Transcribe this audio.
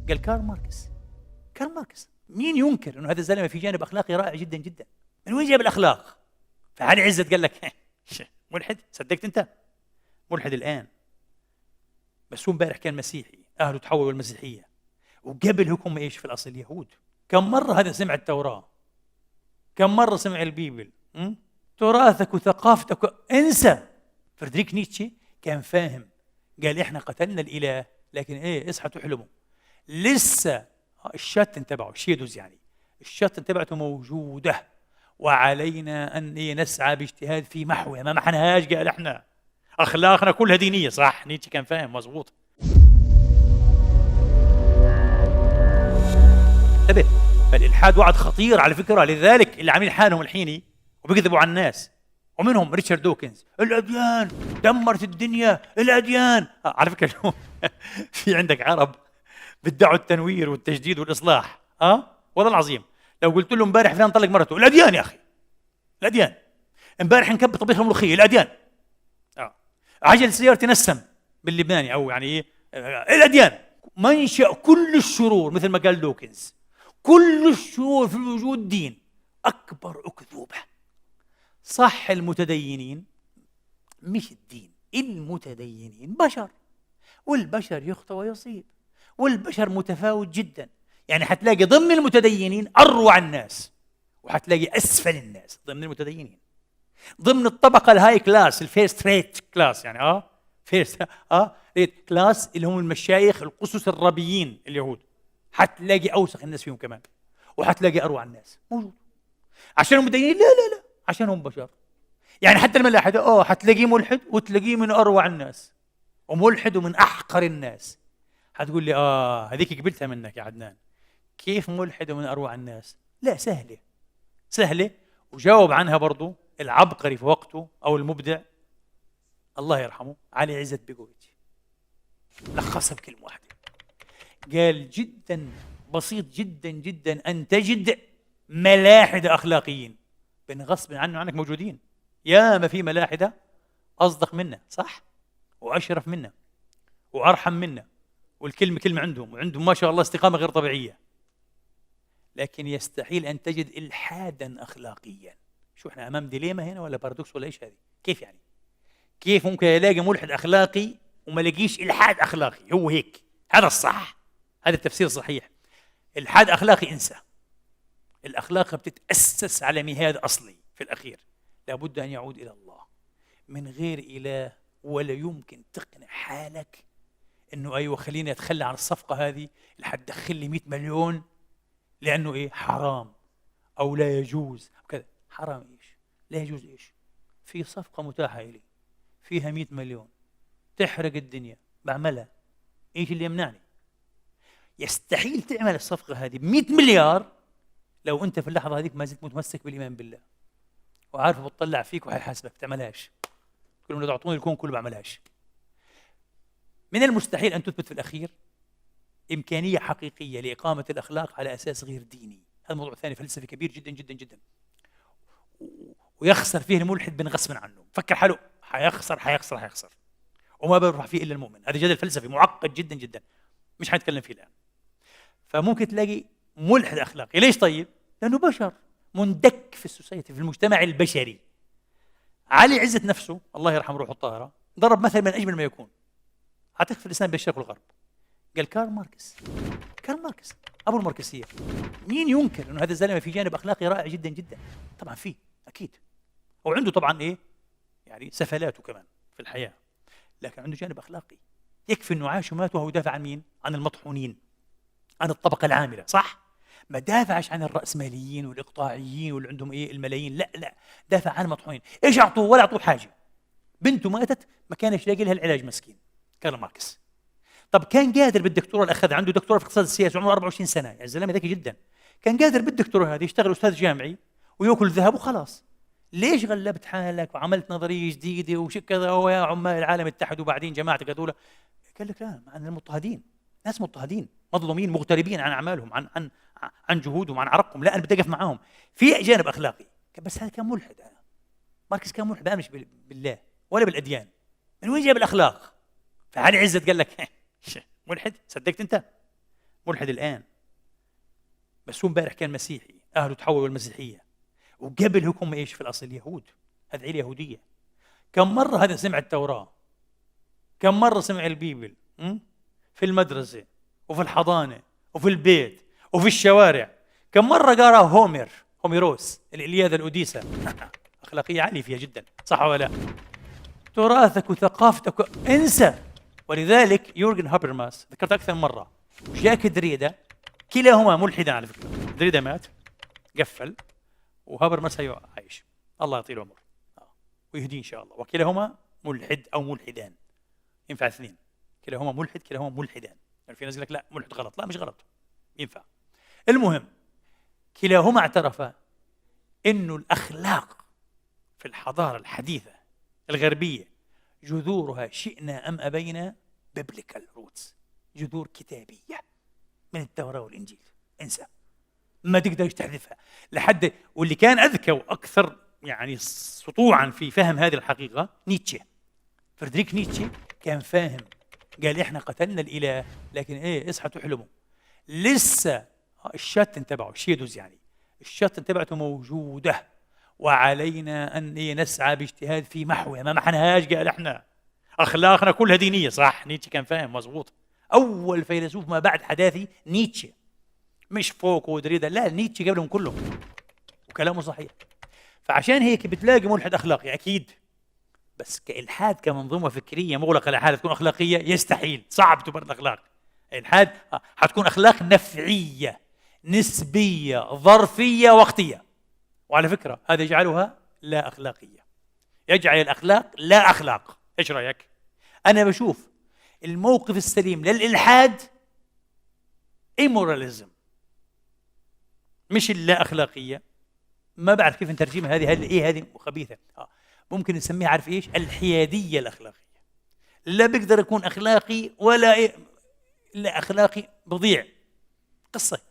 قال كارل ماركس. كارل ماركس مين ينكر انه هذا الزلمه في جانب اخلاقي رائع جدا جدا؟ من وين جاب الاخلاق؟ فعلي عزت قال لك ملحد؟ صدقت انت؟ ملحد الان، بس هو امبارح كان مسيحي، اهله تحولوا المسيحيه، وقبل هم ايش في الاصل يهود. كم مره هذا سمع التوراه؟ كم مره سمع البيبل؟ تراثك وثقافتك انسى. فريدريك نيتشه كان فاهم، قال احنا قتلنا الاله، لكن ايه، اصحى تحلموا، لسه الشات تبعه شيدوز، يعني الشات تبعته موجوده، وعلينا ان نسعى باجتهاد في محوها. ما محناهاش، قال احنا اخلاقنا كلها دينيه. صح، نيتشه كان فاهم مزبوط. انتبه، فالالحاد وعد خطير على فكره، لذلك اللي عاملين حالهم الحيني وبيكذبوا على الناس، ومنهم ريتشارد دوكنز، الاديان دمرت الدنيا، الاديان. على فكره في عندك عرب بدعوا التنوير والتجديد والاصلاح، والله العظيم لو قلت له امبارح فلان طلق مرته، الاديان يا اخي، الاديان. امبارح نكب طبيخ الملوخيه، الاديان. عجل سيارتي نسم باللبناني، او يعني ايه، الاديان. منشأ كل الشرور مثل ما قال دوكنز، كل الشرور في الوجود دين، اكبر اكذوبه. صح، المتدينين مش الدين، المتدينين بشر، والبشر يخطئ ويصيب، والبشر متفاوت جدا. يعني حتلاقي ضمن المتدينين اروع الناس، وحتلاقي اسفل الناس ضمن المتدينين. ضمن الطبقه الهاي كلاس، الفيرست ريت كلاس، يعني فيرست ريت كلاس، اللي هم المشايخ القسس الربيين اليهود، حتلاقي اوسخ الناس فيهم كمان، وحتلاقي اروع الناس موجود. عشان المتدينين؟ لا لا لا، عشان هم بشر. يعني حتى الملاحده حتلاقيه ملحد، وتلاقيه من اروع الناس، وملحد ومن احقر الناس. حتقول لي هذيك قبلتها منك يا عدنان، كيف ملحد ومن اروع الناس؟ لا، سهله سهله، وجاوب عنها برضو العبقري في وقته او المبدع الله يرحمه علي عزت بيقويتش. لخصها بكلمه واحده، قال جدا بسيط جدا جدا ان تجد ملاحده اخلاقيين، غصب عنك موجودين. يا ما في ملاحده اصدق منا، صح، واشرف منا، وارحم منا، والكلمه كلمه عندهم، وعندهم ما شاء الله استقامه غير طبيعيه. لكن يستحيل ان تجد الحادا اخلاقيا. شو احنا امام ديليما هنا ولا بارادوكس ولا ايش هذه؟ كيف يعني؟ كيف ممكن الاقي ملحد اخلاقي وما الاقيش الحاد اخلاقي؟ هو هيك، هذا الصح، هذا التفسير الصحيح. الحاد اخلاقي انسى. الاخلاق بتتاسس على مهاد اصلي في الاخير، لابد ان يعود الى الله. من غير اله ولا يمكن تقنع حالك انه ايوه خليني اتخلى عن الصفقه هذه اللي حتدخل لي 100 مليون، لانه ايه، حرام او لا يجوز وكذا. حرام ايش؟ لا يجوز ايش؟ في صفقه متاحه لي فيها 100 مليون تحرق الدنيا، بعملها، ايش اللي يمنعني؟ يستحيل تعمل الصفقه هذه ب 100 مليار لو انت في اللحظه هذيك ما زلت متمسك بالايمان بالله، وعارف بتطلع فيك وحيحاسبك، تعملهاش. كل ما تعطوني الكون كله بعملهاش. من المستحيل ان تثبت في الاخير امكانيه حقيقيه لاقامه الاخلاق على اساس غير ديني. هذا موضوع ثاني فلسفي كبير جدا جدا جدا، ويخسر فيه الملحد غصبا عنه، فكر حاله حيخسر، وما بيربح فيه الا المؤمن. هذا جدل فلسفي معقد جدا جدا، مش حنتكلم فيه الان. فممكن تلاقي ملحد اخلاقي، ليش طيب؟ لانه بشر مندك في السوسايتي، في المجتمع البشري. علي عزت نفسه الله يرحم روحه الطاهره ضرب مثل من اجمل ما يكون، اعتقد في الاسلام بين الشرق والغرب. قال كارل ماركس ابو الماركسيه. مين ينكر انه هذا الزلمه في جانب اخلاقي رائع جدا جدا؟ طبعا فيه، اكيد، وعنده طبعا ايه، يعني سفلاته كمان في الحياه، لكن عنده جانب اخلاقي. يكفي انه عاش ومات وهو يدافع عن مين؟ عن المطحونين، عن الطبقه العامله، صح؟ ما دافعش عن الراسماليين والاقطاعيين واللي عندهم ايه الملايين، لا، دافع عن المطحونين. ايش اعطوه؟ ولا اعطوه حاجه. بنته ماتت ما كانش لاقي لها العلاج، مسكين كارل ماركس. طب كان قادر بالدكتوراه اللي اخذها، عنده دكتوراه في اقتصاد السياسه وعمره 24 سنه، يعني الزلمه ذكي جدا، كان قادر بالدكتوراه هذه يشتغل استاذ جامعي وياكل ذهب وخلاص. ليش غلبت حالك وعملت نظريه جديده وكذا ويا عمال العالم اتحدوا وبعدين جماعتك هذول؟ قال لك لا، عن المضطهدين، ناس مضطهدين مظلومين مغتربين عن اعمالهم، عن جهودهم، عن عرقهم. لا، انا بدي اقف معاهم في جانب اخلاقي. بس هذا كان ملحد، ماركس كان ملحد، مش بالله ولا بالاديان. من وين جاب الاخلاق؟ فعلي عزت قال لك ملحد؟ صدقت انت؟ ملحد الآن، بس هو امبارح كان مسيحي، أهله تحولوا المسيحية، وقبل هم إيش في الأصل يهود، هذه عيلة يهودية. كم مرة هذا سمع التوراة، كم مرة سمع البيبل في المدرسة وفي الحضانة وفي البيت وفي الشوارع. كم مرة قرأ هوميروس الإلياذة الأوديسة أخلاقية عالية فيها جدا، صح ولا لا؟ تراثك وثقافتك انسى. ولذلك يورجن هابرماس ذكرت أكثر مرة، جاك دريدا، كلاهما ملحدا على فكرة. دريدا مات قفل، وهابرماس هي عايش، الله يطيل عمره ويهديه إن شاء الله. وكلاهما ملحد أو ملحدان، ينفع اثنين، كلاهما ملحد كلاهما ملحدان. يعني في ناس يقول لك لا ملحد غلط، لا مش غلط، ينفع. المهم كلاهما اعترفا إنه الأخلاق في الحضارة الحديثة الغربية جذورها شئنا أم أبينا biblical roots، جذور كتابية من التوراة والإنجيل. انسى، ما تقدر تحذفها لحد. واللي كان أذكى وأكثر يعني سطوعا في فهم هذه الحقيقة نيتشه، فريدريك نيتشه كان فاهم، قال إحنا قتلنا الإله لكن إيه اصحى تحلموا، لسه الشاتن تبعه شيدوز، يعني الشاتن تبعته موجودة، وعلينا أن نسعى باجتهاد في محوها. ما محناهاش، قال إحنا أخلاقنا كلها دينية. صح، نيتشه كان فاهم مزبوط. أول فيلسوف ما بعد حداثي نيتشه، مش فوكو ودريدا، لا نيتشه قبلهم كلهم، وكلامه صحيح. فعشان هيك بتلاقي ملحد أخلاقي أكيد، بس كإلحاد كمنظومة فكرية مغلقة لحالها تكون أخلاقية يستحيل، صعب تبرر الأخلاق. الإلحاد حتكون أخلاق نفعية نسبية ظرفية وقتية، وعلى فكرة هذا يجعلها لا أخلاقية، يجعل الأخلاق لا أخلاق. إيش رأيك؟ أنا بشوف الموقف السليم للإلحاد immoralism، مش اللا أخلاقية. ما بعرف كيف نترجمها هذه، هل إيه هذه خبيثة. ممكن نسميها، عارف إيش؟ الحيادية الأخلاقية. لا بقدر أكون أخلاقي ولا لا أخلاقي، بضيع قصة.